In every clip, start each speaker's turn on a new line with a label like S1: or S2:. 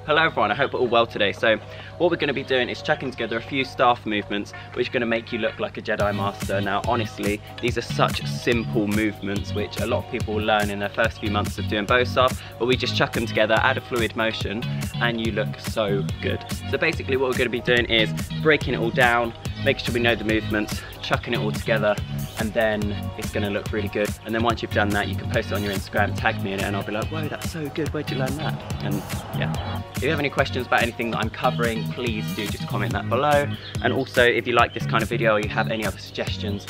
S1: Hello everyone, I hope we're all well today. So what we're going to be doing is chucking together a few staff movements which are going to make you look like a Jedi Master. Now honestly, these are such simple movements which a lot of people will learn in their first few months of doing bow staff, but we just chuck them together, add a fluid motion, and you look so good. So basically what we're going to be doing is breaking it all down, making sure we know the movements, chucking it all together, and then it's going to look really good. And then once you've done that, you can post it on your Instagram, tag me in it, and I'll be like, whoa, that's so good, where'd you learn that? And yeah. If you have any questions about anything that I'm covering, please do just comment that below. And also, if you like this kind of video or you have any other suggestions,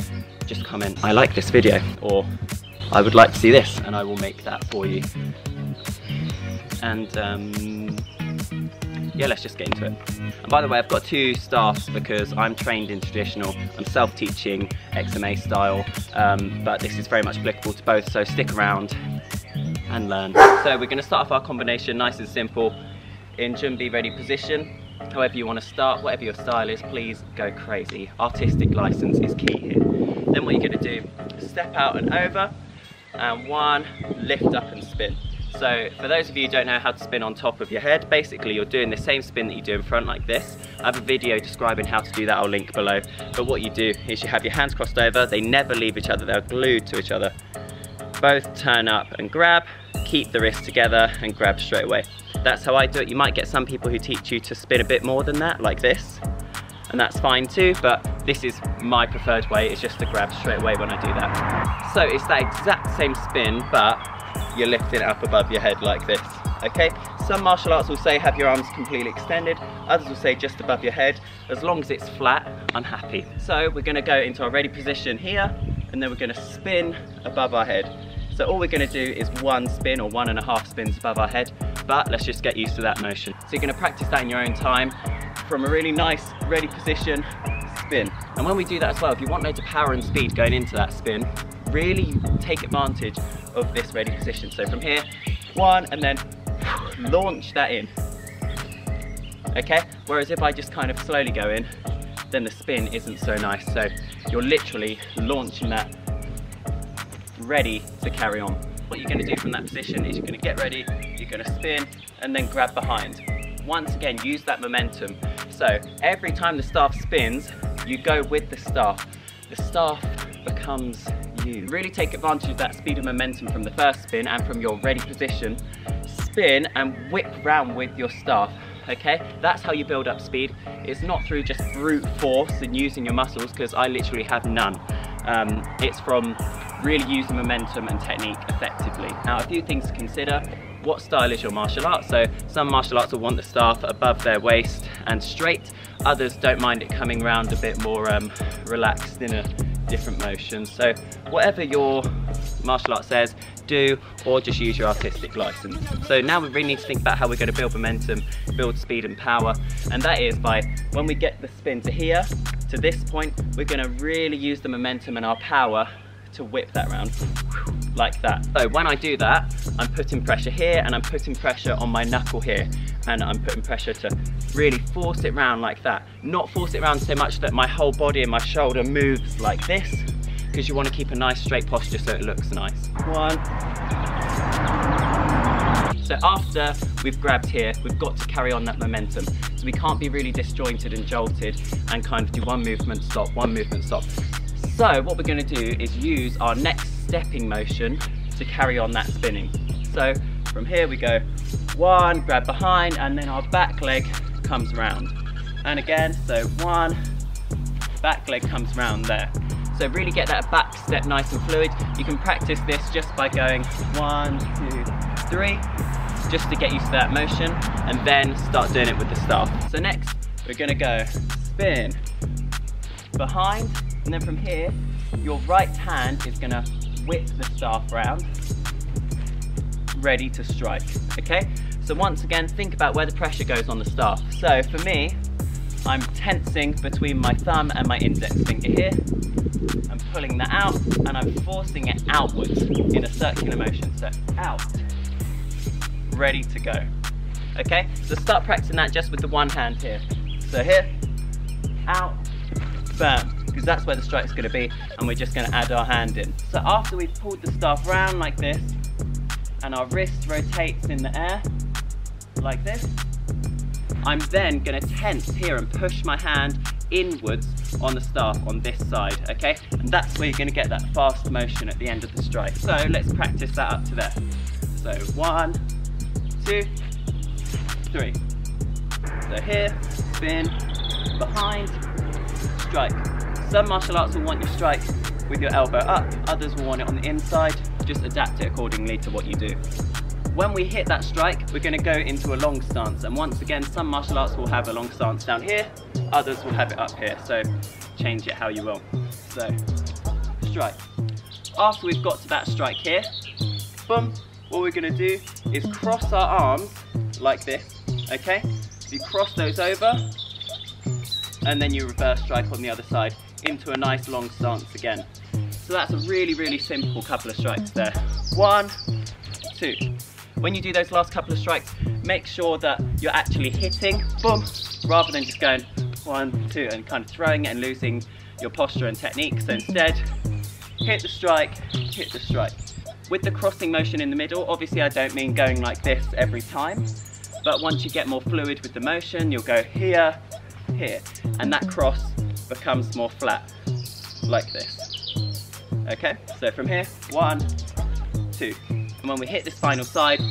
S1: just comment, I like this video, or I would like to see this, and I will make that for you. And yeah, let's just get into it. And by the way, I've got two staffs because I'm trained in traditional. I'm self-teaching XMA style, but this is very much applicable to both, so stick around and learn. So we're going to start off our combination nice and simple in Jumbi ready position. However you want to start, whatever your style is, please go crazy. Artistic license is key here. Then what you're going to do, step out and over, and one, lift up and spin. So for those of you who don't know how to spin on top of your head, basically you're doing the same spin that you do in front like this. I have a video describing how to do that, I'll link below. But what you do is you have your hands crossed over, they never leave each other, they're glued to each other. Both turn up and grab, keep the wrist together and grab straight away. That's how I do it. You might get some people who teach you to spin a bit more than that, like this. And that's fine too, but this is my preferred way, it's just to grab straight away when I do that. So it's that exact same spin, but you're lifting it up above your head like this, okay? Some martial arts will say have your arms completely extended, others will say just above your head. As long as it's flat, I'm happy. So we're gonna go into our ready position here, and then we're gonna spin above our head. So all we're gonna do is one spin or 1.5 spins above our head, but let's just get used to that motion. So you're gonna practice that in your own time from a really nice ready position, spin. And when we do that as well, if you want loads of power and speed going into that spin, really take advantage of this ready position. So from here, one, and then launch that in, okay? Whereas if I just kind of slowly go in, then the spin isn't so nice. So you're literally launching that ready to carry on. What you're going to do from that position is you're going to get ready, you're going to spin, and then grab behind. Once again, use that momentum. So every time the staff spins, you go with the staff. The staff becomes you. Really take advantage of that speed and momentum from the first spin and from your ready position. Spin and whip round with your staff, okay? That's how you build up speed. It's not through just brute force and using your muscles, because I literally have none. It's from really using momentum and technique effectively. Now, a few things to consider. What style is your martial art? So some martial arts will want the staff above their waist and straight. Others don't mind it coming around a bit more relaxed in a different motion. So whatever your martial art says, do, or just use your artistic license. So now we really need to think about how we're going to build momentum, build speed and power, and that is by, when we get the spin to here, to this point, we're going to really use the momentum and our power to whip that round like that. So when I do that, I'm putting pressure here and I'm putting pressure on my knuckle here, and I'm putting pressure to really force it round like that. Not force it round so much that my whole body and my shoulder moves like this, because you want to keep a nice straight posture so it looks nice. One. So after we've grabbed here, we've got to carry on that momentum. So we can't be really disjointed and jolted and kind of do one movement, stop, one movement, stop. So what we're going to do is use our next stepping motion to carry on that spinning. So from here we go one, grab behind, and then our back leg comes round. And again, so one, back leg comes round there. So really get that back step nice and fluid. You can practice this just by going 1, 2, 3, just to get used to that motion, and then start doing it with the staff. So next, we're gonna go spin behind, and then from here, your right hand is gonna whip the staff round, ready to strike, okay? So once again, think about where the pressure goes on the staff. So for me, I'm tensing between my thumb and my index finger here. I'm pulling that out, and I'm forcing it outwards in a circular motion. So out, ready to go. Okay, so start practicing that just with the one hand here. So here, out, bam, because that's where the strike's going to be, and we're just going to add our hand in. So after we've pulled the staff round like this, and our wrist rotates in the air, like this, I'm then going to tense here and push my hand inwards on the staff on this side, okay? And that's where you're going to get that fast motion at the end of the strike. So let's practice that up to there. So 1, 2, 3. So here, spin, behind, strike. Some martial arts will want your strike with your elbow up, others will want it on the inside. Just adapt it accordingly to what you do. When we hit that strike, we're going to go into a long stance, and once again, some martial arts will have a long stance down here, others will have it up here, so change it how you will. So, strike. After we've got to that strike here, boom, what we're going to do is cross our arms like this, okay? You cross those over, and then you reverse strike on the other side into a nice long stance again. So that's a really, really simple couple of strikes there. 1, 2. When you do those last couple of strikes, make sure that you're actually hitting, boom, rather than just going 1, 2 and kind of throwing it and losing your posture and technique. So instead, hit the strike, hit the strike. With the crossing motion in the middle, obviously I don't mean going like this every time, but once you get more fluid with the motion, you'll go here, here, and that cross becomes more flat, like this. Okay, so from here, 1, 2. And when we hit this final side,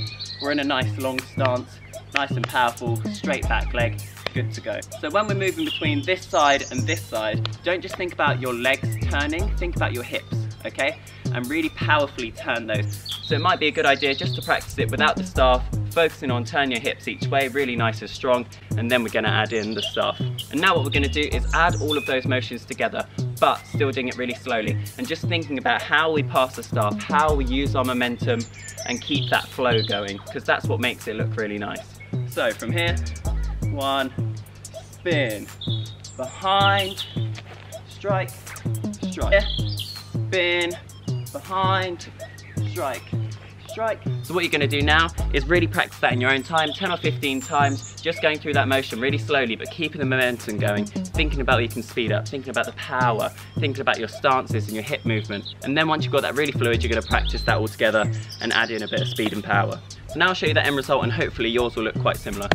S1: we're in a nice long stance, nice and powerful, straight back leg, good to go. So when we're moving between this side and this side, don't just think about your legs turning, think about your hips, okay? And really powerfully turn those. So it might be a good idea just to practice it without the staff, focusing on turn your hips each way, really nice and strong, and then we're gonna add in the staff. And now what we're gonna do is add all of those motions together, but still doing it really slowly, and just thinking about how we pass the staff, how we use our momentum, and keep that flow going, because that's what makes it look really nice. So from here, 1, spin, behind, strike, strike, spin, behind, strike, strike. So what you're going to do now is really practice that in your own time, 10 or 15 times, just going through that motion really slowly, but keeping the momentum going, thinking about what you can speed up, thinking about the power, thinking about your stances and your hip movement. And then once you've got that really fluid, you're going to practice that all together and add in a bit of speed and power. So now I'll show you the end result, and hopefully yours will look quite similar.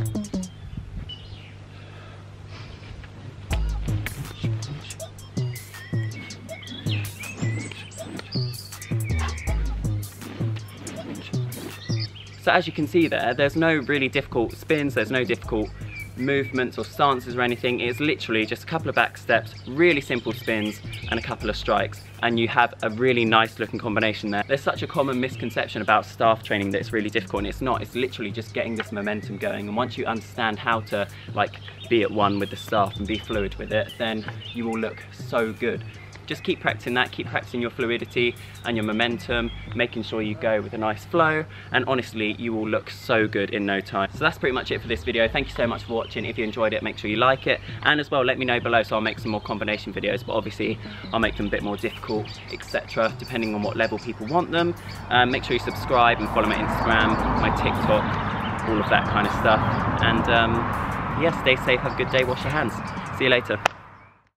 S1: So as you can see there's no really difficult spins, there's no difficult movements or stances or anything. It's literally just a couple of back steps, really simple spins and a couple of strikes, and you have a really nice looking combination there. There's such a common misconception about staff training that it's really difficult, and it's not. It's literally just getting this momentum going, and once you understand how to like be at one with the staff and be fluid with it, then you will look so good. Just keep practicing that, keep practicing your fluidity and your momentum, making sure you go with a nice flow, and honestly, you will look so good in no time. So that's pretty much it for this video. Thank you so much for watching. If you enjoyed it, make sure you like it, and as well, let me know below so I'll make some more combination videos, but obviously I'll make them a bit more difficult, etc., depending on what level people want them. Make sure you subscribe and follow my Instagram, my TikTok, all of that kind of stuff. And yeah, stay safe, have a good day, wash your hands. See you later.